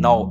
9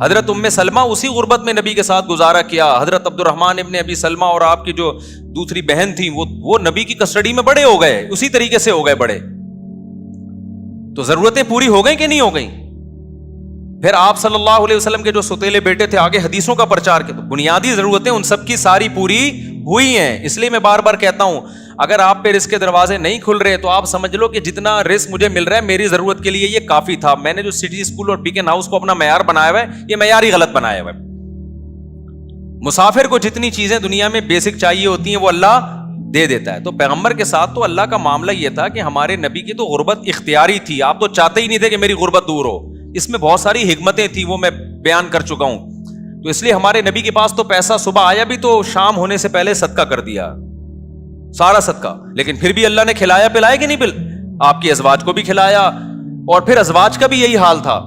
حضرت ام سلمہ اسی غربت میں نبی کے ساتھ گزارا کیا. حضرت عبد الرحمن ابن ابی سلمہ اور آپ کی جو دوسری بہن تھی وہ نبی کی کسٹڈی میں بڑے ہو گئے, اسی طریقے سے ہو گئے بڑے. تو ضرورتیں پوری ہو گئیں کہ نہیں ہو گئیں؟ پھر آپ صلی اللہ علیہ وسلم کے جو ستیلے بیٹے تھے, آگے حدیثوں کا پرچار کیا, تو بنیادی ضرورتیں ان سب کی ساری پوری ہوئی ہیں. اس لیے میں بار بار کہتا ہوں, اگر آپ پہ رزق کے دروازے نہیں کھل رہے تو آپ سمجھ لو کہ جتنا رزق مجھے مل رہا ہے میری ضرورت کے لیے یہ کافی تھا. میں نے جو سٹی اسکول اور بیکن ہاؤس کو اپنا معیار بنایا ہوا ہے, یہ معیار ہی غلط بنایا ہوا ہے. مسافر کو جتنی چیزیں دنیا میں بیسک چاہیے ہوتی ہیں وہ اللہ دے دیتا ہے. تو پیغمبر کے ساتھ تو اللہ کا معاملہ یہ تھا کہ ہمارے نبی کی تو غربت اختیاری تھی, آپ تو چاہتے ہی نہیں تھے کہ میری غربت دور ہو. اس میں بہت ساری حکمتیں تھیں, وہ میں بیان کر چکا ہوں. تو اس لیے ہمارے نبی کے پاس تو پیسہ صبح آیا بھی تو شام ہونے سے پہلے صدقہ کر دیا, سارا صدقہ. لیکن پھر بھی اللہ نے کھلایا پلایا کہ نہیں؟ آپ کی ازواج کو بھی کھلایا. اور پھر ازواج کا بھی یہی حال تھا.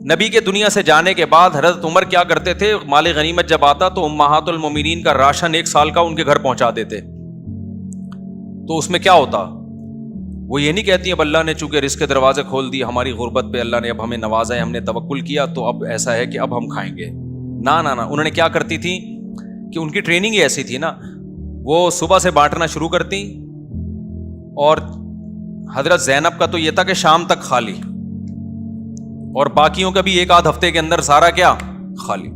نبی کے دنیا سے جانے کے بعد حضرت عمر کیا کرتے تھے, مال غنیمت جب آتا تو امہات المومنین کا راشن 1 سال کا ان کے گھر پہنچا دیتے. تو اس میں کیا ہوتا, وہ یہ نہیں کہتی اب اللہ نے چونکہ رزق کے دروازے کھول دیے, ہماری غربت پہ اللہ نے اب ہمیں نوازا ہے, ہم نے توکل کیا تو اب ایسا ہے کہ اب ہم کھائیں گے. نہ انہوں نے کیا کرتی تھی کہ ان کی ٹریننگ ہی ایسی تھی نا, وہ صبح سے بانٹنا شروع کرتی, اور حضرت زینب کا تو یہ تھا کہ شام تک خالی, اور باقیوں کا بھی 1 آدھ ہفتے کے اندر سارا کیا خالی.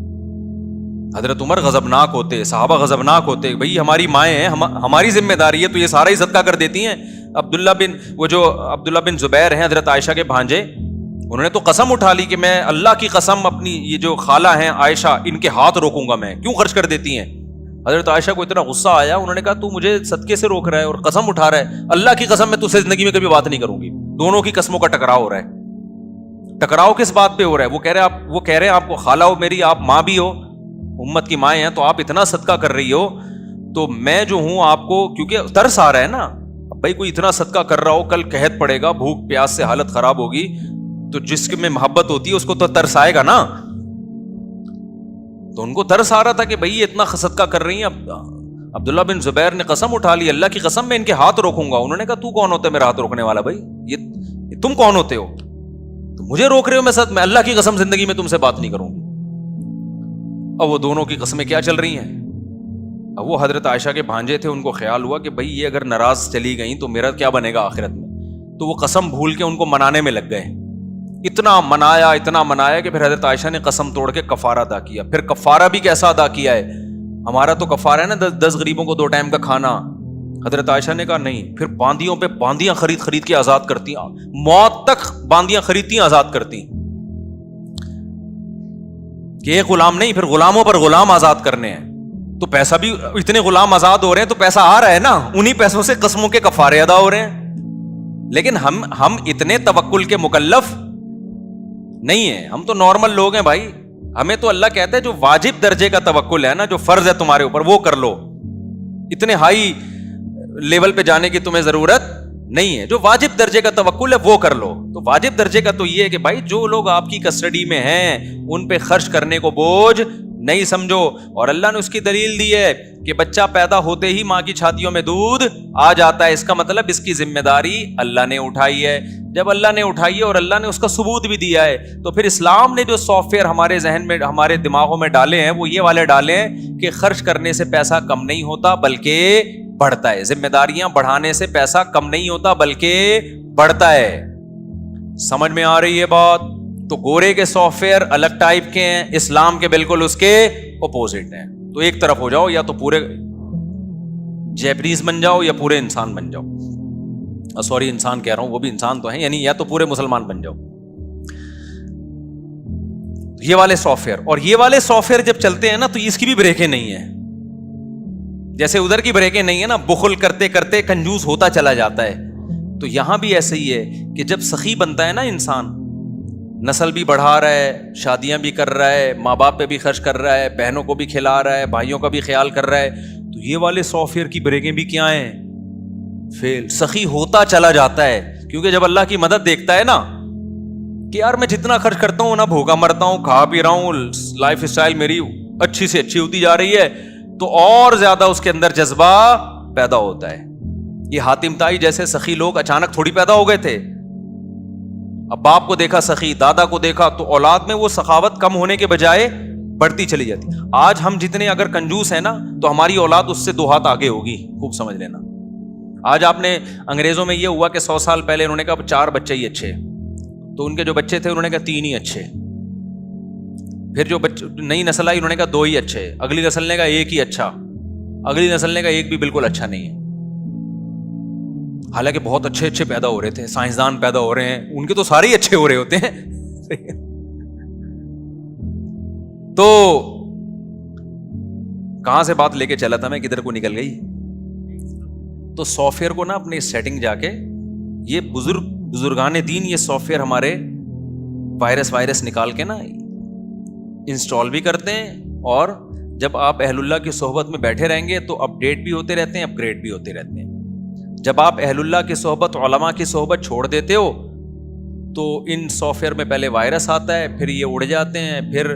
حضرت عمر غضبناک ہوتے, صحابہ غضبناک ہوتے, بھئی ہماری مائیں ہیں, ہماری ذمہ داری ہے, تو یہ سارا ہی صدقہ کر دیتی ہیں. عبداللہ بن زبیر ہیں حضرت عائشہ کے بھانجے, انہوں نے تو قسم اٹھا لی کہ میں اللہ کی قسم اپنی یہ جو خالہ ہیں عائشہ, ان کے ہاتھ روکوں گا میں, کیوں خرچ کر دیتی ہیں. حضرت عائشہ کو اتنا غصہ آیا, انہوں نے کہا تو مجھے صدقے سے روک رہا ہے اور قسم اٹھا رہا ہے, اللہ کی قسم میں تجھ سے زندگی میں کبھی بات نہیں کروں گی. دونوں کی قسموں کا ٹکراؤ ہو رہا ہے. ٹکراؤ کس بات پہ ہو رہا ہے؟ وہ کہہ رہے ہیں آپ کو خالہ ہو میری, آپ ماں بھی ہو, امت کی مائیں ہیں, تو آپ اتنا صدقہ کر رہی ہو تو میں جو ہوں آپ کو, کیونکہ ترس آ رہا ہے نا, بھائی کوئی اتنا صدقہ کر رہا ہو, کل قحط پڑے گا, بھوک پیاس سے حالت خراب ہوگی, تو جس میں محبت ہوتی ہے اس کو تو ترس آئے گا نا. تو ان کو ترس آ رہا تھا کہ بھئی یہ اتنا صدقہ کر رہی ہیں. عبداللہ بن زبیر نے قسم اٹھا لی, اللہ کی قسم میں ان کے ہاتھ روکوں گا. انہوں نے کہا تو کون ہوتا ہے میرا ہاتھ روکنے والا؟ بھائی یہ تم کون ہوتے ہو, تو مجھے روک رہے ہو؟ میں اللہ کی قسم زندگی میں تم سے بات نہیں کروں گی. اب وہ دونوں کی قسمیں کیا چل رہی ہیں. اب وہ حضرت عائشہ کے بھانجے تھے, ان کو خیال ہوا کہ بھئی یہ اگر ناراض چلی گئیں تو میرا کیا بنے گا آخرت میں. تو وہ قسم بھول کے ان کو منانے میں لگ گئے. اتنا منایا کہ پھر حضرت عائشہ نے قسم توڑ کے کفارہ ادا کیا. پھر کفارہ بھی کیسا ادا کیا ہے؟ ہمارا تو کفارہ ہے نا 10 غریبوں کو 2 ٹائم کا کھانا. حضرت عائشہ نے کہا نہیں, پھر باندیوں پہ باندیاں خرید کے آزاد کرتی, موت تک باندیاں خریدتی آزاد کرتی, کہ ایک غلام نہیں, پھر غلاموں پر غلام آزاد کرنے ہیں. تو پیسہ بھی, اتنے غلام آزاد ہو رہے ہیں تو پیسہ آ رہا ہے نا, انہی پیسوں سے قسموں کے کفارے ادا ہو رہے ہیں. لیکن ہم اتنے توکل کے مکلف نہیں ہیں, ہم تو نارمل لوگ ہیں بھائی. ہمیں تو اللہ کہتا ہے جو واجب درجے کا توکل ہے نا, جو فرض ہے تمہارے اوپر وہ کر لو, اتنے ہائی لیول پہ جانے کی تمہیں ضرورت نہیں ہے. جو واجب درجے کا توکل ہے وہ کر لو. تو واجب درجے کا تو یہ ہے کہ بھائی جو لوگ آپ کی کسٹڈی میں ہیں ان پہ خرچ کرنے کو بوجھ نہیں سمجھو. اور اللہ نے اس کی دلیل دی ہے کہ بچہ پیدا ہوتے ہی ماں کی چھاتیوں میں دودھ آ جاتا ہے, اس کا مطلب اس کی ذمہ داری اللہ نے اٹھائی ہے. جب اللہ نے اٹھائی ہے اور اللہ نے اس کا ثبوت بھی دیا ہے, تو پھر اسلام نے جو سافٹ ویئر ہمارے ذہن میں, ہمارے دماغوں میں ڈالے ہیں, وہ یہ والے ڈالے ہیں کہ خرچ کرنے سے پیسہ کم نہیں ہوتا بلکہ بڑھتا ہے. ذمہ داریاں بڑھانے سے پیسہ کم نہیں ہوتا بلکہ بڑھتا ہے. سمجھ میں آ رہی ہے بات؟ تو گورے کے سافٹ ویئر الگ ٹائپ کے ہیں, اسلام کے بالکل اس کے اپوزٹ ہیں. تو ایک طرف ہو جاؤ, یا تو پورے جیپنیز بن جاؤ یا پورے انسان بن جاؤ. سوری, انسان کہہ رہا ہوں, وہ بھی انسان تو ہیں, یعنی یا تو پورے مسلمان بن جاؤ. یہ والے سافٹ ویئر, اور یہ والے سافٹ ویئر جب چلتے ہیں نا تو اس کی بھی بریکیں نہیں ہیں. جیسے ادھر کی بریکیں نہیں ہے نا, بخل کرتے کرتے کنجوس ہوتا چلا جاتا ہے. تو یہاں بھی ایسے ہی ہے کہ جب سخی بنتا ہے نا انسان, نسل بھی بڑھا رہا ہے, شادیاں بھی کر رہا ہے, ماں باپ پہ بھی خرچ کر رہا ہے, بہنوں کو بھی کھلا رہا ہے, بھائیوں کا بھی خیال کر رہا ہے, تو یہ والے سافٹ ویئر کی بریکیں بھی کیا ہیں؟ فیل. سخی ہوتا چلا جاتا ہے, کیونکہ جب اللہ کی مدد دیکھتا ہے نا کہ یار میں جتنا خرچ کرتا ہوں نا, بھوکا مرتا ہوں, کھا پی رہا ہوں, لائف اسٹائل میری اچھی سے اچھی ہوتی جا رہی ہے, تو اور زیادہ اس کے اندر جذبہ پیدا ہوتا ہے. یہ حاتم طائی جیسے سخی لوگ اچانک تھوڑی پیدا ہو گئے تھے, اب باپ کو دیکھا سخی, دادا کو دیکھا, تو اولاد میں وہ سخاوت کم ہونے کے بجائے بڑھتی چلی جاتی. آج ہم جتنے اگر کنجوس ہیں نا تو ہماری اولاد اس سے 2 ہاتھ آگے ہوگی, خوب سمجھ لینا. آج آپ نے انگریزوں میں یہ ہوا کہ 100 سال پہلے انہوں نے کہا 4 بچے ہی اچھے, تو ان کے جو بچے تھے انہوں نے کہا 3 ہی اچھے. پھر جو نئی نسل آئی انہوں نے کہا 2 ہی اچھے, اگلی نسل نے کہا 1 ہی اچھا, اگلی نسل نے کہا 1 بھی بالکل اچھا نہیں ہے. حالانکہ بہت اچھے اچھے پیدا ہو رہے تھے, سائنسدان پیدا ہو رہے ہیں, ان کے تو سارے ہی اچھے ہو رہے ہوتے ہیں. تو کہاں سے بات لے کے چلا تھا میں, کدھر کو نکل گئی. تو سافٹ ویئر کو نا اپنے سیٹنگ جا کے, یہ بزرگان دین یہ سافٹ ویئر ہمارے وائرس نکال کے نا انسٹال بھی کرتے ہیں, اور جب آپ اہل اللہ کی صحبت میں بیٹھے رہیں گے تو اپڈیٹ بھی ہوتے رہتے ہیں, اپگریڈ بھی ہوتے رہتے ہیں. جب آپ اہل اللہ کی صحبت, علماء کی صحبت چھوڑ دیتے ہو تو ان سافٹ ویئر میں پہلے وائرس آتا ہے, پھر یہ اڑ جاتے ہیں, پھر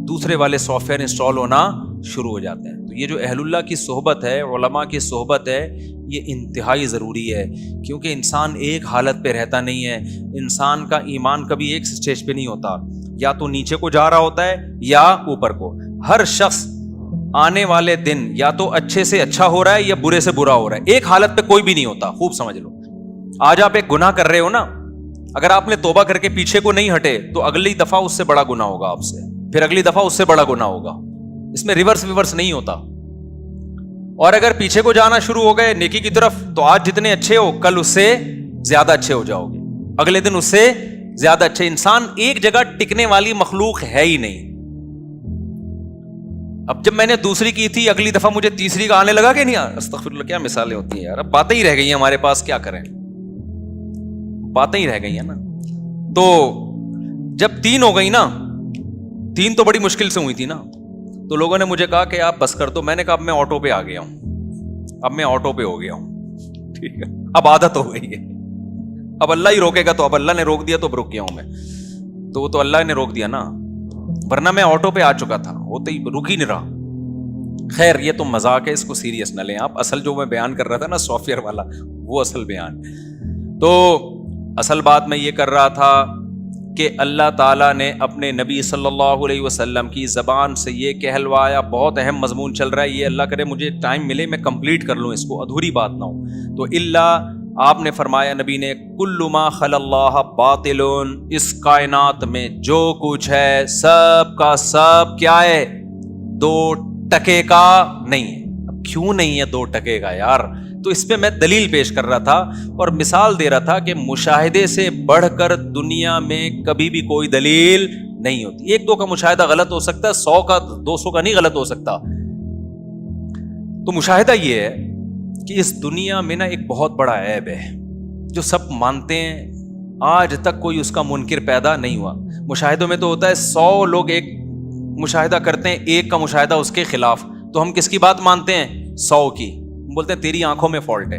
دوسرے والے سافٹ ویئر انسٹال ہونا شروع ہو جاتے ہیں. تو یہ جو اہل اللہ کی صحبت ہے, علماء کی صحبت ہے, یہ انتہائی ضروری ہے, کیونکہ انسان ایک حالت پہ رہتا نہیں ہے. انسان کا ایمان کبھی ایک سٹیج پہ نہیں ہوتا, یا تو نیچے کو جا رہا ہوتا ہے یا اوپر کو. ہر شخص آنے والے دن یا تو اچھے سے اچھا ہو رہا ہے یا برے سے برا ہو رہا ہے, ایک حالت پہ کوئی بھی نہیں ہوتا, خوب سمجھ لو. آج آپ ایک گناہ کر رہے ہو نا, اگر آپ نے توبہ کر کے پیچھے کو نہیں ہٹے تو اگلی دفعہ اس سے بڑا گناہ ہوگا آپ سے, پھر اگلی دفعہ اس سے بڑا گناہ ہوگا. اس میں ریورس نہیں ہوتا. اور اگر پیچھے کو جانا شروع ہو گئے نیکی کی طرف, تو آج جتنے اچھے ہو کل اس سے زیادہ اچھے ہو جاؤ گے, اگلے دن اس سے زیادہ اچھے. انسان ایک جگہ ٹکنے والی مخلوق ہے ہی نہیں. اب جب میں نے دوسری کی تھی, اگلی دفعہ مجھے تیسری کا آنے لگا کہ نہیں, استغفر اللہ, کیا مثالیں ہوتی ہیں یار. اب باتیں ہی رہ گئی ہیں ہمارے پاس, کیا کریں, باتیں ہی رہ گئی ہیں نا. تو جب 3 ہو گئی نا, 3 تو بڑی مشکل سے ہوئی تھی نا, تو لوگوں نے مجھے کہا کہ آپ بس کر دو. میں نے کہا اب میں آٹو پہ آ گیا ہوں, اب میں آٹو پہ ہو گیا ہوں, ٹھیک ہے, اب عادت ہو گئی ہے. اب اللہ ہی روکے گا, تو اب اللہ نے روک دیا تو اب رک گیا ہوں میں, تو وہ تو اللہ نے روک دیا نا, ورنہ میں آٹو پہ آ چکا تھا, وہ تو رک ہی نہیں رہا. خیر یہ تو مذاق ہے, اس کو سیریس نہ لیں آپ. اصل جو میں بیان کر رہا تھا نا سافٹ ویئر والا, وہ اصل بیان. تو اصل بات میں یہ کر رہا تھا کہ اللہ تعالیٰ نے اپنے نبی صلی اللہ علیہ وسلم کی زبان سے یہ کہلوایا. بہت اہم مضمون چل رہا ہے یہ, اللہ کرے مجھے ٹائم ملے میں کمپلیٹ کر لوں اس کو, ادھوری بات نہ ہو. تو اللہ آپ نے فرمایا, نبی نے, کل ما خل اللہ باطل, اس کائنات میں جو کچھ ہے سب کا سب کیا ہے, 2 ٹکے کا نہیں ہے. اب کیوں نہیں ہے 2 ٹکے کا یار, تو اس پہ میں دلیل پیش کر رہا تھا اور مثال دے رہا تھا کہ مشاہدے سے بڑھ کر دنیا میں کبھی بھی کوئی دلیل نہیں ہوتی. 1-2 کا مشاہدہ غلط ہو سکتا ہے, 100 کا 200 کا نہیں غلط ہو سکتا. تو مشاہدہ یہ ہے کہ اس دنیا میں نا ایک بہت بڑا عیب ہے جو سب مانتے ہیں, آج تک کوئی اس کا منکر پیدا نہیں ہوا. مشاہدوں میں تو ہوتا ہے 100 لوگ ایک مشاہدہ کرتے ہیں, ایک کا مشاہدہ اس کے خلاف, تو ہم کس کی بات مانتے ہیں, 100 کی. بولتے ہیں تیری آنکھوں میں فالٹ ہے.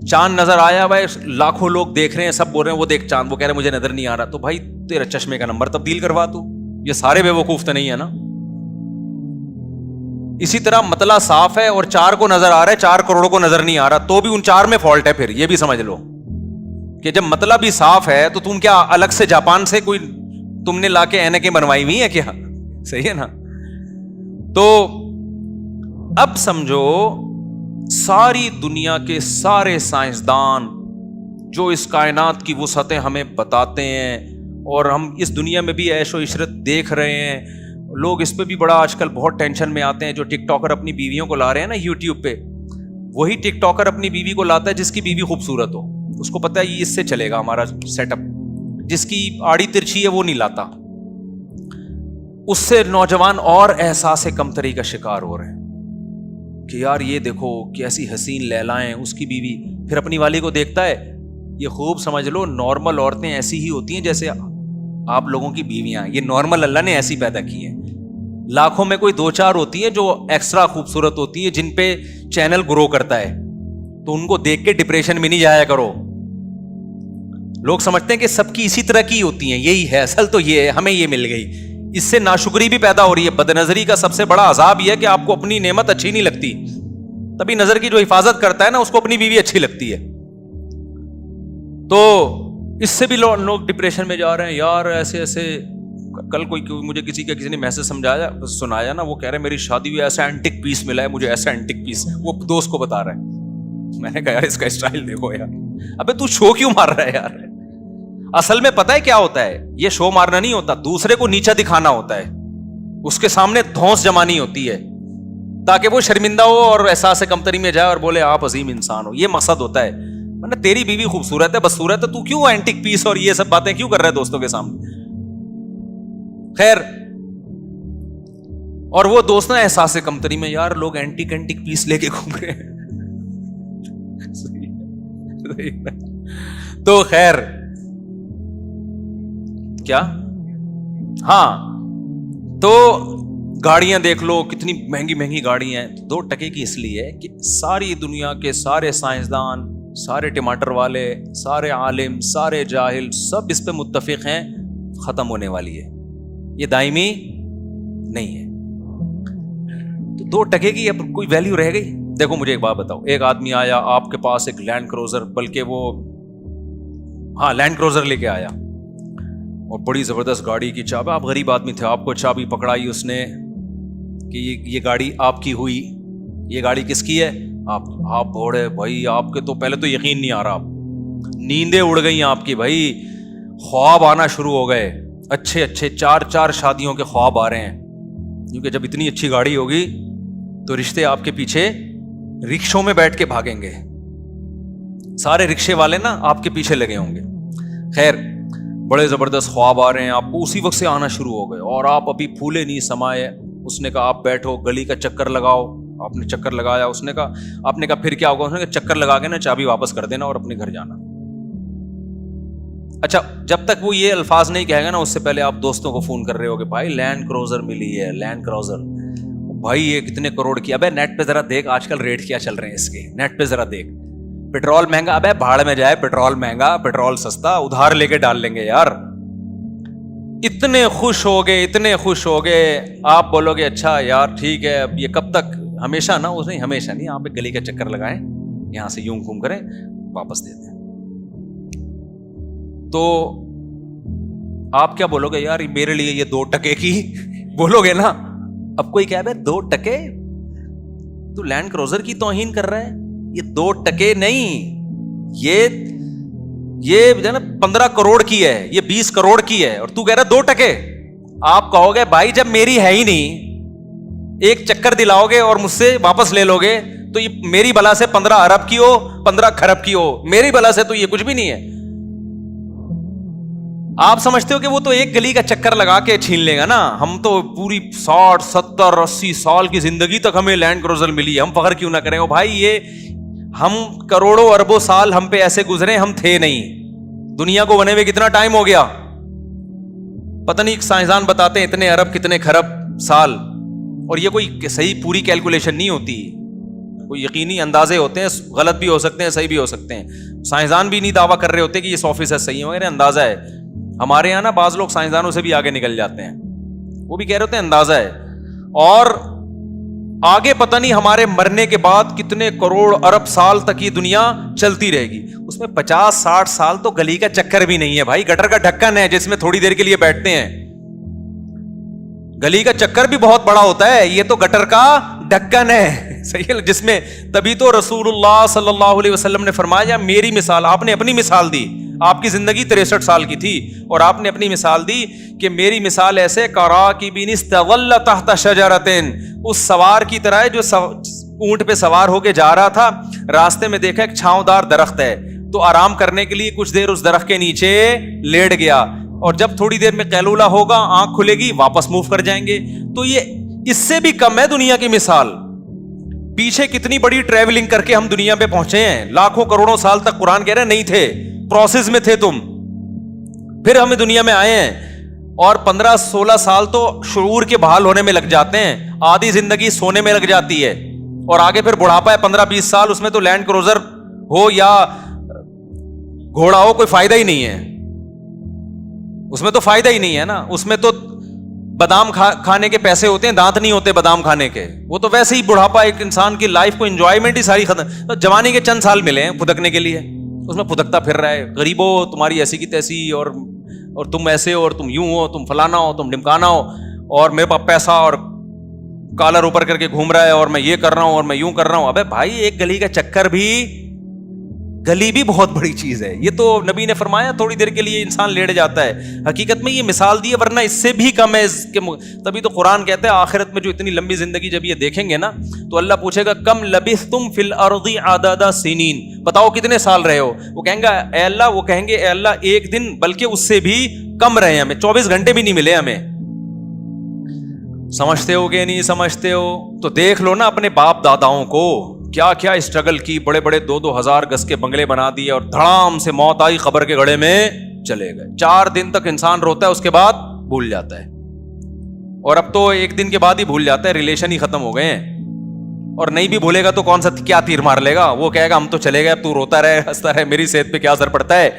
چاند نظر آیا بھائی, لاکھوں لوگ دیکھ رہے ہیں, سب بول رہے ہیں وہ دیکھ چاند, وہ کہہ رہے ہیں مجھے نظر نہیں آ رہا. تو بھائی تیرا چشمے کا نمبر تبدیل کروا تو, یہ سارے بے وقوف تو نہیں ہے نا. اسی طرح مطلع صاف ہے اور 4 کو نظر آ رہا ہے, 4 کروڑوں کو نظر نہیں آ رہا, تو بھی ان 4 میں فالٹ ہے. پھر یہ بھی سمجھ لو کہ جب مطلع بھی صاف ہے تو تم کیا الگ سے جاپان سے کوئی تم نے لا کے اینکیں بنوائی ہوئی ہیں کیا, صحیح ہے نا. تو اب سمجھو ساری دنیا کے سارے سائنسدان جو اس کائنات کی وسعتیں ہمیں بتاتے ہیں, اور ہم اس دنیا میں بھی عیش و عشرت دیکھ رہے ہیں. لوگ اس پہ بھی بڑا آج کل بہت ٹینشن میں آتے ہیں. جو ٹک ٹاکر اپنی بیویوں کو لا رہے ہیں نا یوٹیوب پہ, وہی ٹک ٹاکر اپنی بیوی کو لاتا ہے جس کی بیوی خوبصورت ہو. اس کو پتا ہے یہ اس سے چلے گا ہمارا سیٹ اپ. جس کی آڑی ترچھی ہے وہ نہیں لاتا. اس سے نوجوان اور احساس کمتری کا شکار ہو رہے ہیں کہ یار یہ دیکھو کیسی حسین لیلائیں اس کی بیوی. پھر اپنی والی کو دیکھتا ہے. یہ خوب سمجھ لو نارمل عورتیں ایسی ہی ہوتی ہیں جیسے آپ لوگوں کی بیویاں, یہ نارمل اللہ نے ایسی پیدا کی ہیں. لاکھوں میں کوئی 2-4 ہوتی ہیں جو ایکسٹرا خوبصورت ہوتی ہیں, جن پہ چینل گرو کرتا ہے, تو ان کو دیکھ کے ڈپریشن میں نہیں جایا کرو. لوگ سمجھتے ہیں کہ سب کی اسی طرح کی ہوتی ہیں, یہی ہے اصل تو یہ ہے, ہمیں یہ مل گئی. اس سے ناشکری بھی پیدا ہو رہی ہے. بد نظری کا سب سے بڑا عذاب یہ ہے کہ آپ کو اپنی نعمت اچھی نہیں لگتی, تبھی نظر کی جو حفاظت کرتا ہے نا اس کو اپنی بیوی اچھی لگتی ہے. تو اس سے بھی لوگ ڈپریشن میں جا رہے ہیں یار. ایسے ایسے کل کوئی مجھے کسی نے میسج سنایا نا, وہ کہہ رہے میری شادی ہوئی, ایسا اینٹک پیس ملا ہے مجھے, ایسا اینٹک پیس, وہ دوست کو بتا رہا ہے. میں نے کہا یار اس کا اسٹائل دیکھو یار, ابے تو شو کیوں مار رہا ہے یار. اصل میں پتہ ہے کیا ہوتا ہے, یہ شو مارنا نہیں ہوتا, دوسرے کو نیچا دکھانا ہوتا ہے, اس کے سامنے دھونس جمانی ہوتی ہے تاکہ وہ شرمندہ ہو اور احساس کمتری میں جائے اور بولے آپ عظیم انسان ہو. یہ مقصد ہوتا ہے. ورنہ تیری بیوی خوبصورت ہے, بدصورت ہے, تو کیوں اینٹک پیس اور یہ سب باتیں کیوں کر رہا ہے دوستوں کے سامنے. خیر, اور وہ دوست نا احساس کمتری میں, یار لوگ اینٹک پیس لے کے گھوم رہے ہیں. تو خیر کیا, ہاں تو گاڑیاں دیکھ لو کتنی مہنگی مہنگی گاڑیاں ہیں. 2 ٹکے کی اس لیے کہ ساری دنیا کے سارے سائنسدان, سارے ٹماٹر والے, سارے عالم, سارے جاہل, سب اس پہ متفق ہیں ختم ہونے والی ہے, یہ دائمی نہیں ہے. تو 2 ٹکے کی اب کوئی ویلیو رہ گئی. دیکھو مجھے ایک بات بتاؤ, ایک آدمی آیا آپ کے پاس ایک لینڈ کروزر, بلکہ وہ لینڈ کروزر لے کے آیا اور بڑی زبردست گاڑی کی چابی, آپ غریب آدمی تھے, آپ کو چابی پکڑائی اس نے کہ یہ گاڑی آپ کی ہوئی. یہ گاڑی کس کی ہے؟ آپ بوڑھے بھائی, آپ کے تو پہلے تو یقین نہیں آ رہا, نیندیں اڑ گئی آپ کی بھائی, خواب آنا شروع ہو گئے, اچھے 4 شادیوں کے خواب آ رہے ہیں, کیونکہ جب اتنی اچھی گاڑی ہوگی تو رشتے آپ کے پیچھے رکشوں میں بیٹھ کے بھاگیں گے, سارے رکشے والے نا آپ کے پیچھے لگے ہوں گے. خیر, بڑے زبردست خواب آ رہے ہیں آپ کو, اسی وقت سے آنا شروع ہو گئے, اور آپ ابھی پھولے نہیں سمائے. اس نے کہا آپ بیٹھو, گلی کا چکر لگاؤ. آپ نے چکر لگایا, آپ نے کہا پھر کیا ہوگا؟ اس نے کہا چکر لگا کے نا چابی واپس کر دینا اور اپنے گھر جانا. اچھا, جب تک وہ یہ الفاظ نہیں کہے گا نا, اس سے پہلے آپ دوستوں کو فون کر رہے ہو کہ بھائی لینڈ کروزر ملی ہے, لینڈ کروزر بھائی یہ کتنے کروڑ کی. ابے نیٹ پہ ذرا دیکھ آج کل ریٹ کیا چل رہے ہیں اس کے, نیٹ پہ ذرا دیکھ. پیٹرول مہنگا, ابے بھاڑ میں جائے, پیٹرول مہنگا, پیٹرول سستا, ادھار لے کے ڈال لیں گے یار. اتنے خوش ہو گئے. آپ بولو گے اچھا یار ٹھیک ہے, اب یہ کب تک, ہمیشہ نا, اس نے ہمیشہ نہیں, آپ گلی کا چکر لگائیں, یہاں سے یوں گھوم کریں, واپس دے دیں. تو آپ کیا بولو گے یار میرے لیے یہ 2 ٹکے کی بولو گے نا. اب کوئی کہہ بھائی 2 ٹکے, تو لینڈ کروزر کی توہین کر رہا ہے. یہ 2 ٹکے نہیں, یہ جو ہے نا 15 کروڑ کی ہے, یہ 20 کروڑ کی ہے, اور تو کہہ رہا 2 ٹکے. آپ کہو گے بھائی جب میری ہے ہی نہیں, ایک چکر دلاؤ گے اور مجھ سے واپس لے لو گے, تو یہ میری بلا سے 15 ارب کی ہو, 15 کھرب کی ہو, میری بلا سے تو یہ کچھ بھی نہیں ہے. آپ سمجھتے ہو کہ وہ تو ایک گلی کا چکر لگا کے چھین لے گا نا, ہم تو پوری 60 70 80 سال کی زندگی تک ہمیں لینڈ کروزر ملی ہے, ہم فخر کیوں نہ کریں. بھائی یہ ہم کروڑوں اربوں سال ہم پہ ایسے گزرے, ہم تھے نہیں, دنیا کو بنے ہوئے کتنا ٹائم ہو گیا پتہ نہیں, سائنسدان بتاتے ہیں اتنے ارب کتنے کھرب سال. اور یہ کوئی صحیح پوری کیلکولیشن نہیں ہوتی, کوئی یقینی اندازے ہوتے ہیں, غلط بھی ہو سکتے ہیں, صحیح بھی ہو سکتے ہیں. سائنسدان بھی نہیں دعویٰ کر رہے ہوتے کہ یہ 100% صحیح ہے, اندازہ ہے. ہمارے یہاں نا بعض لوگ سائنسدانوں سے بھی آگے نکل جاتے ہیں, وہ بھی کہہ رہے ہوتے ہیں اندازہ ہے. اور آگے پتہ نہیں ہمارے مرنے کے بعد کتنے کروڑ ارب سال تک یہ دنیا چلتی رہے گی. اس میں 50-60 سال تو گلی کا چکر بھی نہیں ہے بھائی, گٹر کا ڈھکن ہے جس میں تھوڑی دیر کے لیے بیٹھتے ہیں. گلی کا چکر بھی بہت بڑا ہوتا ہے, یہ تو گٹر کا ڈھکن ہے, صحیح ہے, جس میں تبھی تو رسول اللہ صلی اللہ علیہ وسلم نے فرمایا میری مثال. آپ نے اپنی مثال دی, آپ کی زندگی 63 سال کی تھی, اور آپ نے اپنی مثال دی کہ میری مثال ایسے کراکب استظل تحت شجرۃ, اس سوار کی طرح ہے جو اونٹ پہ سوار ہو کے جا رہا تھا, راستے میں دیکھا ایک چھاؤں دار درخت ہے, تو آرام کرنے کے لیے کچھ دیر اس درخت کے نیچے لیٹ گیا, اور جب تھوڑی دیر میں قیلولہ ہوگا, آنکھ کھلے گی, واپس موو کر جائیں گے. تو یہ اس سے بھی کم ہے دنیا کی مثال. پیچھے کتنی بڑی ٹریولنگ کر کے ہم دنیا پہ پہنچے ہیں, لاکھوں کروڑوں سال تک قرآن کہہ رہے نہیں تھے, پروسیس میں تھے تم, پھر ہمیں دنیا میں آئے ہیں. اور 15-16 سال تو شعور کے بحال ہونے میں لگ جاتے ہیں, آدھی زندگی سونے میں لگ جاتی ہے, اور آگے پھر بڑھاپا ہے 15-20 سال, اس میں تو لینڈ کروزر ہو یا گھوڑا ہو کوئی فائدہ ہی نہیں ہے, اس میں تو فائدہ ہی نہیں ہے نا. اس میں تو بادام کھانے کے پیسے ہوتے ہیں, دانت نہیں ہوتے بادام کھانے کے. وہ تو ویسے ہی بڑھاپا ایک انسان کی لائف کو انجوائمنٹ ہی ساری ختم, جوانی کے چند سال ملے ہیں پھدکنے کے لیے, اس میں پھدکتا پھر رہا ہے, غریبو تمہاری ایسی کی تیسی, اور تم ایسے ہو, اور تم یوں ہو, تم فلانا ہو, تم ڈمکانا ہو, اور میرے پاس پیسہ اور کالر اوپر کر کے گھوم رہا ہے, اور میں یہ کر رہا ہوں, اور میں یوں کر رہا ہوں. ابے بھائی ایک گلی کا چکر بھی, گلی بھی بہت بڑی چیز ہے. یہ تو نبی نے فرمایا تھوڑی دیر کے لیے انسان لیٹ جاتا ہے, حقیقت میں یہ مثال دی ہے, ورنہ اس سے بھی کم ہے اس کے. تبھی تو قرآن کہتا ہے آخرت میں جو اتنی لمبی زندگی جب یہ دیکھیں گے نا, تو اللہ پوچھے گا کم لبثتم فی الارض عدد سنین, بتاؤ کتنے سال رہے ہو. وہ کہیں گے اے اللہ, وہ کہیں گے اے اللہ ایک دن, بلکہ اس سے بھی کم رہے, ہمیں 24 گھنٹے بھی نہیں ملے ہمیں. سمجھتے ہو کہ نہیں سمجھتے ہو؟ تو دیکھ لو نا اپنے باپ داداؤں کو, کیا کیا اسٹرگل کی, بڑے بڑے 2,000 گز کے بنگلے بنا دیے, اور دھڑام سے موت آئی, قبر کے گڑھے میں چلے گئے. 4 دن تک انسان روتا ہے, اس کے بعد بھول جاتا ہے, اور اب تو 1 دن کے بعد ہی بھول جاتا ہے, ریلیشن ہی ختم ہو گئے ہیں. اور نہیں بھی بھولے گا تو کون سا کیا تیر مار لے گا, وہ کہے گا ہم تو چلے گئے, اب تو روتا رہے ہنستا رہے, میری صحت پہ کیا اثر پڑتا ہے.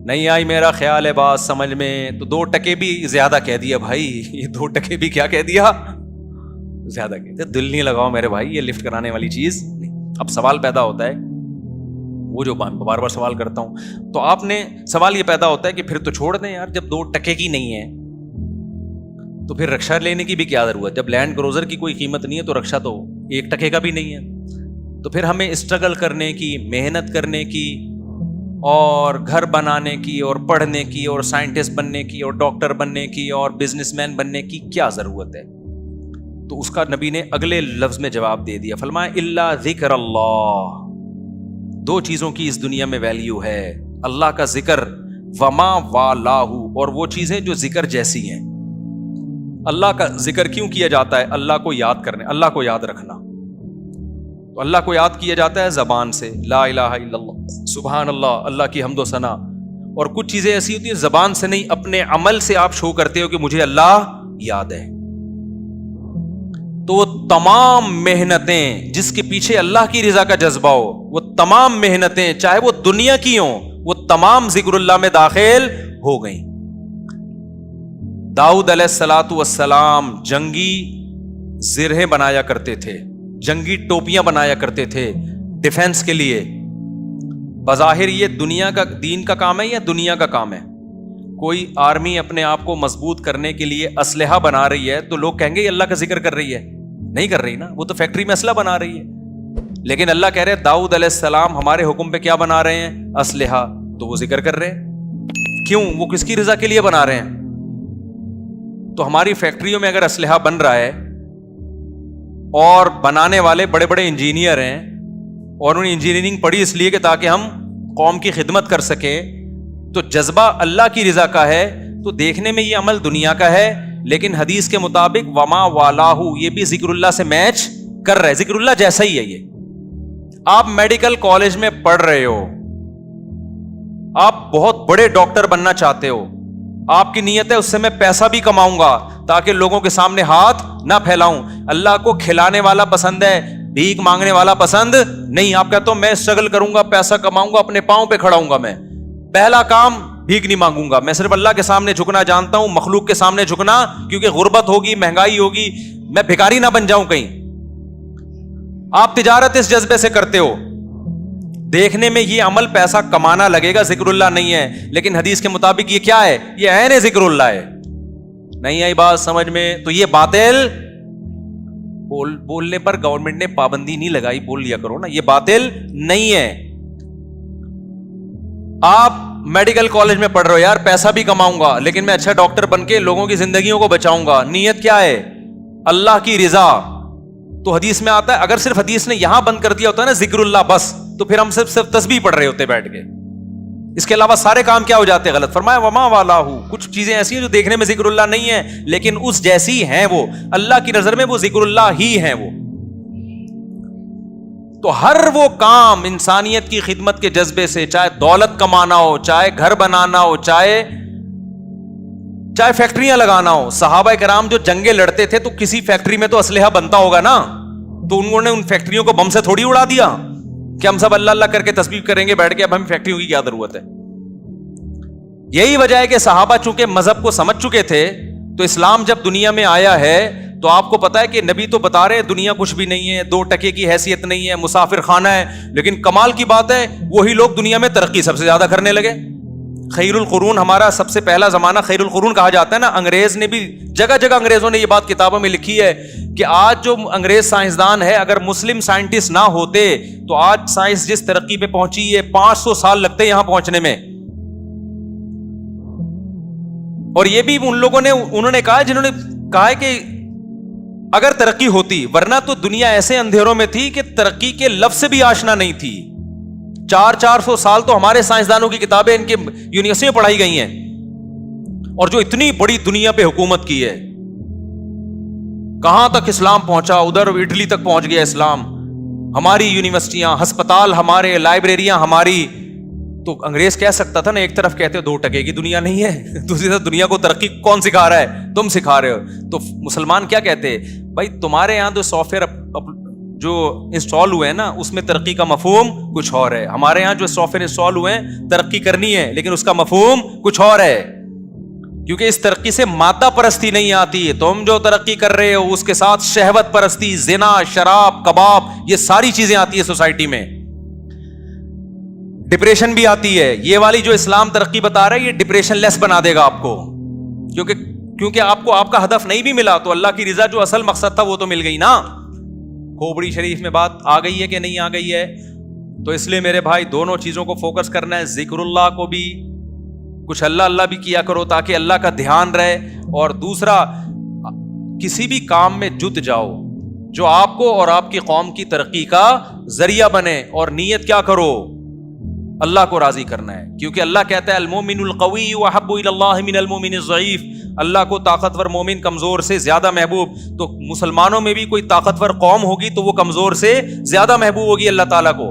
نہیں آئی میرا خیال ہے بات سمجھ میں, تو 2 ٹکے بھی زیادہ کہہ دیا بھائی, یہ 2 ٹکے بھی کیا کہہ دیا, زیادہ کہہ دیا. دل نہیں لگاؤ میرے بھائی, یہ لفٹ کرانے والی چیز نہیں. اب سوال پیدا ہوتا ہے, وہ جو بار بار سوال کرتا ہوں, تو آپ نے سوال یہ پیدا ہوتا ہے کہ پھر تو چھوڑ دیں یار, جب 2 ٹکے کی نہیں ہے تو پھر رکشا لینے کی بھی کیا ضرورت. جب لینڈ کروزر کی کوئی قیمت نہیں ہے تو رکشا تو 1 ٹکے کا بھی نہیں ہے. تو پھر ہمیں اسٹرگل کرنے کی, محنت کرنے کی, اور گھر بنانے کی, اور پڑھنے کی, اور سائنٹسٹ بننے کی, اور ڈاکٹر بننے کی, اور بزنس مین بننے کی کیا ضرورت ہے؟ تو اس کا نبی نے اگلے لفظ میں جواب دے دیا, فرمایا الا ذکر اللہ. 2 چیزوں کی اس دنیا میں ویلیو ہے, اللہ کا ذکر, وما والاہ, اور وہ چیزیں جو ذکر جیسی ہیں. اللہ کا ذکر کیوں کیا جاتا ہے؟ اللہ کو یاد کرنے, اللہ کو یاد رکھنا. تو اللہ کو یاد کیا جاتا ہے زبان سے, لا الہ الا اللہ, سبحان اللہ, اللہ کی حمد و ثنا. اور کچھ چیزیں ایسی ہوتی ہیں زبان سے نہیں, اپنے عمل سے آپ شو کرتے ہو کہ مجھے اللہ یاد ہے. تو وہ تمام محنتیں جس کے پیچھے اللہ کی رضا کا جذبہ ہو, وہ تمام محنتیں چاہے وہ دنیا کی ہوں, وہ تمام ذکر اللہ میں داخل ہو گئیں. داؤد علیہ الصلاۃ والسلام جنگی زرہیں بنایا کرتے تھے, جنگی ٹوپیاں بنایا کرتے تھے ڈیفنس کے لیے. بظاہر یہ دنیا کا, دین کا کام ہے یا دنیا کا کام ہے؟ کوئی آرمی اپنے آپ کو مضبوط کرنے کے لیے اسلحہ بنا رہی ہے تو لوگ کہیں گے یہ اللہ کا ذکر کر رہی ہے. نہیں کر رہی نا, وہ تو فیکٹری میں اسلحہ بنا رہی ہے. لیکن اللہ کہہ رہے داؤد علیہ السلام ہمارے حکم پہ کیا بنا رہے ہیں؟ اسلحہ. تو وہ ذکر کر رہے ہیں. کیوں؟ وہ کس کی رضا کے لیے بنا رہے ہیں. تو ہماری فیکٹریوں میں اگر اسلحہ بن رہا ہے, اور بنانے والے بڑے بڑے انجینئر ہیں, اور انہیں انجینئرنگ پڑھی اس لیے کہ تاکہ ہم قوم کی خدمت کر سکیں, تو جذبہ اللہ کی رضا کا ہے, تو دیکھنے میں یہ عمل دنیا کا ہے, لیکن حدیث کے مطابق وما والاہ, یہ بھی ذکر اللہ سے میچ کر رہا ہے, ذکر اللہ جیسا ہی ہے. یہ آپ میڈیکل کالج میں پڑھ رہے ہو, آپ بہت بڑے ڈاکٹر بننا چاہتے ہو, آپ کی نیت ہے اس سے میں پیسہ بھی کماؤں گا تاکہ لوگوں کے سامنے ہاتھ نہ پھیلاؤں. اللہ کو کھلانے والا پسند ہے, بھیک مانگنے والا پسند نہیں. آپ کہتے ہو میں اسٹرگل کروں گا, پیسہ کماؤں گا, اپنے پاؤں پہ کھڑا ہوں گا, میں پہلا کام بھیک نہیں مانگوں گا, میں صرف اللہ کے سامنے جھکنا جانتا ہوں, مخلوق کے سامنے جھکنا, کیونکہ غربت ہوگی, مہنگائی ہوگی, میں بھکاری نہ بن جاؤں کہیں. آپ تجارت اس جذبے سے کرتے ہو, دیکھنے میں یہ عمل پیسہ کمانا لگے گا, ذکر اللہ نہیں ہے, لیکن حدیث کے مطابق یہ کیا ہے؟ یہ عین ذکر اللہ ہے. نہیں آئی بات سمجھ میں؟ تو یہ باطل, بولنے پر گورنمنٹ نے پابندی نہیں لگائی, بول لیا کرو نا, یہ باطل نہیں ہے. آپ میڈیکل کالج میں پڑھ رہے ہو, یار پیسہ بھی کماؤں گا لیکن میں اچھا ڈاکٹر بن کے لوگوں کی زندگیوں کو بچاؤں گا. نیت کیا ہے؟ اللہ کی رضا. تو حدیث میں آتا ہے, اگر صرف حدیث نے یہاں بند کر دیا ہوتا ہے نا ذکر اللہ بس, تو پھر ہم صرف تسبیح پڑھ رہے ہوتے بیٹھ کے, اس کے علاوہ سارے کام کیا ہو جاتے ہیں غلط. فرمایا وما والاہ, کچھ چیزیں ایسی ہیں جو دیکھنے میں ذکر اللہ نہیں ہے لیکن اس جیسی ہیں, وہ اللہ کی نظر میں وہ ذکر اللہ ہی ہیں وہ. تو ہر وہ کام انسانیت کی خدمت کے جذبے سے, چاہے دولت کمانا ہو, چاہے گھر بنانا ہو, چاہے فیکٹریاں لگانا ہو. صحابہ کرام جو جنگیں لڑتے تھے تو کسی فیکٹری میں تو اسلحہ بنتا ہوگا نا, تو انہوں نے ان فیکٹریوں کو بم سے تھوڑی اڑا دیا کہ ہم سب اللہ اللہ کر کے تسبیح کریں گے بیٹھ کے, اب ہم فیکٹریوں کی کیا ضرورت ہے. یہی وجہ ہے کہ صحابہ چونکہ مذہب کو سمجھ چکے تھے, تو اسلام جب دنیا میں آیا ہے تو آپ کو پتا ہے کہ نبی تو بتا رہے ہیں دنیا کچھ بھی نہیں ہے, 2 ٹکے کی حیثیت نہیں ہے, مسافر خانہ ہے, لیکن کمال کی بات ہے وہی لوگ دنیا میں ترقی سب سے زیادہ کرنے لگے. خیر القرون ہمارا سب سے پہلا زمانہ خیر القرون کہا جاتا ہے نا. انگریز نے بھی جگہ جگہ انگریزوں نے یہ بات کتابوں میں لکھی ہے کہ آج جو انگریز سائنسدان ہے, اگر مسلم سائنٹسٹ نہ ہوتے تو آج سائنس جس ترقی پہ پہنچی ہے 500 سال لگتے یہاں پہنچنے میں. اور یہ بھی ان لوگوں نے انہوں نے کہا جنہوں نے کہا ہے کہ اگر ترقی ہوتی, ورنہ تو دنیا ایسے اندھیروں میں تھی کہ ترقی کے لفظ سے بھی آشنا نہیں تھی. 400 سال تو ہمارے سائنسدانوں کی کتابیں ان کے یونیورسٹی میں پڑھائی گئی ہیں, اور جو اتنی بڑی دنیا پہ حکومت کی ہے, کہاں تک اسلام پہنچا, ادھر اٹلی تک پہنچ گیا اسلام. ہماری یونیورسٹیاں, ہسپتال ہمارے, لائبریریاں ہماری. تو انگریز کہہ سکتا تھا نا, ایک طرف کہتے ہو 2 ٹکے کی دنیا نہیں ہے, دوسری طرف دنیا کو ترقی کون سکھا رہا ہے, تم سکھا رہے ہو. تو مسلمان کیا کہتے ہیں, بھائی تمہارے یہاں جو سافٹ ویئر جو انسٹال ہوئے ہیں نا اس میں ترقی کا مفہوم کچھ اور ہے, ہمارے یہاں جو سافٹ ویئر انسٹال ہوئے ہیں ترقی کرنی ہے لیکن اس کا مفہوم کچھ اور ہے, کیونکہ اس ترقی سے مادہ پرستی نہیں آتی ہے. تم جو ترقی کر رہے ہو اس کے ساتھ شہوت پرستی, زنا, شراب, کباب, یہ ساری چیزیں آتی ہے سوسائٹی میں. ڈپریشن بھی آتی ہے. یہ والی جو اسلام ترقی بتا رہا ہے یہ ڈپریشن لیس بنا دے گا آپ کو, کیونکہ آپ کو آپ کا ہدف نہیں بھی ملا تو اللہ کی رضا جو اصل مقصد تھا وہ تو مل گئی نا. کھوپڑی شریف میں بات آ گئی ہے کہ نہیں آ گئی ہے؟ تو اس لیے میرے بھائی دونوں چیزوں کو فوکس کرنا ہے. ذکر اللہ کو بھی کچھ اللہ بھی کیا کرو تاکہ اللہ کا دھیان رہے, اور دوسرا کسی بھی کام میں جت جاؤ جو آپ کو اور آپ کی قوم کی ترقی کا ذریعہ بنے, اور نیت کیا کرو, اللہ کو راضی کرنا ہے. کیونکہ اللہ کہتا ہے المومن القوی احب الی اللہ من المومن الضعیف, اللہ کو طاقتور مومن کمزور سے زیادہ محبوب. تو مسلمانوں میں بھی کوئی طاقتور قوم ہوگی تو وہ کمزور سے زیادہ محبوب ہوگی اللہ تعالیٰ کو.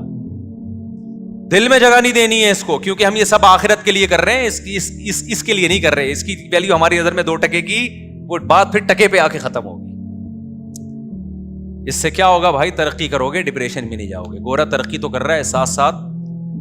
دل میں جگہ نہیں دینی ہے اس کو, کیونکہ ہم یہ سب آخرت کے لیے کر رہے ہیں, اس کے لیے نہیں کر رہے. اس کی ویلیو ہماری نظر میں 2 ٹکے کی, وہ بات پھر ٹکے پہ آ کے ختم ہوگی. اس سے کیا ہوگا بھائی, ترقی کرو گے ڈپریشن میں نہیں جاؤ گے. گورا ترقی تو کر رہا ہے ساتھ ساتھ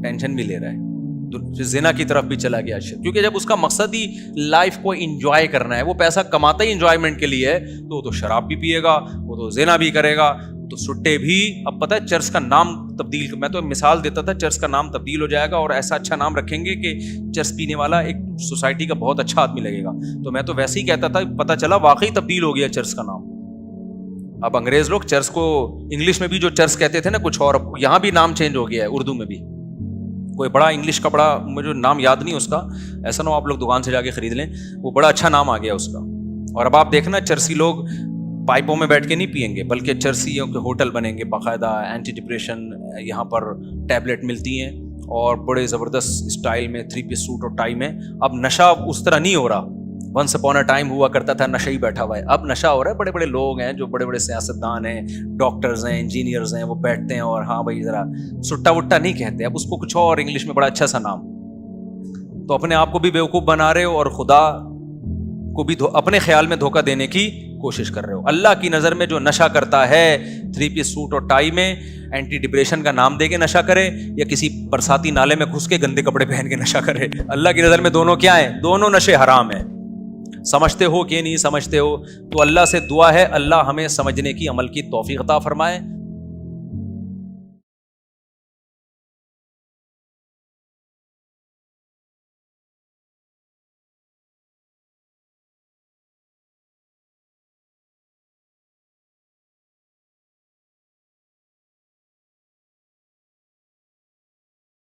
ٹینشن بھی لے رہا ہے, زنا کی طرف بھی چلا گیا. کیونکہ جب اس کا مقصد ہی لائف کو انجوائے کرنا ہے, وہ پیسہ کماتا ہی انجوائمنٹ کے لیے ہے, تو وہ تو شراب بھی پیے گا, وہ تو زنا بھی کرے گا, تو سٹے بھی. اب پتہ ہے چرچ کا نام تبدیل, میں تو مثال دیتا تھا, چرچ کا نام تبدیل ہو جائے گا اور ایسا اچھا نام رکھیں گے کہ چرچ پینے والا ایک سوسائٹی کا بہت اچھا آدمی لگے گا. تو میں تو ویسے ہی کہتا تھا, پتہ چلا واقعی تبدیل ہو گیا چرچ کا نام. اب انگریز لوگ چرچ کو انگلش میں بھی جو چرچ کہتے تھے نا کچھ اور, یہاں بھی نام چینج ہو گیا ہے اردو میں بھی. کوئی بڑا انگلش کا, بڑا مجھے نام یاد نہیں اس کا, ایسا نہ ہو آپ لوگ دکان سے جا کے خرید لیں, وہ بڑا اچھا نام آ گیا اس کا. اور اب آپ دیکھنا چرسی لوگ پائپوں میں بیٹھ کے نہیں پیئیں گے, بلکہ چرسیوں کے ہوٹل بنیں گے, باقاعدہ اینٹی ڈپریشن یہاں پر ٹیبلٹ ملتی ہیں, اور بڑے زبردست اسٹائل میں 3 پیس سوٹ اور ٹائی میں. اب نشہ اس طرح نہیں ہو رہا, ونس اپون اے ٹائم ہوا کرتا تھا نشہ ہی بیٹھا ہوا ہے. اب نشہ ہو رہا ہے, بڑے بڑے لوگ ہیں جو بڑے بڑے سیاستدان ہیں, ڈاکٹرز ہیں, انجینئرز ہیں, وہ بیٹھتے ہیں اور ہاں بھائی ذرا سٹا وٹا نہیں کہتے, اب اس کو کچھ اور انگلش میں بڑا اچھا سا نام. تو اپنے آپ کو بھی بیوقوف بنا رہے ہو اور خدا کو بھی اپنے خیال میں دھوکہ دینے کی کوشش کر رہے ہو. اللہ کی نظر میں جو نشہ کرتا ہے 3 پیس سوٹ اور ٹائی میں اینٹی ڈپریشن کا نام دے کے نشہ کرے, یا کسی برساتی نالے میں گھس کے گندے کپڑے پہن کے نشہ کرے, اللہ کی نظر میں دونوں کیا ہیں, دونوں نشے حرام ہیں. سمجھتے ہو کہ نہیں سمجھتے ہو؟ تو اللہ سے دعا ہے اللہ ہمیں سمجھنے کی, عمل کی توفیق عطا فرمائے.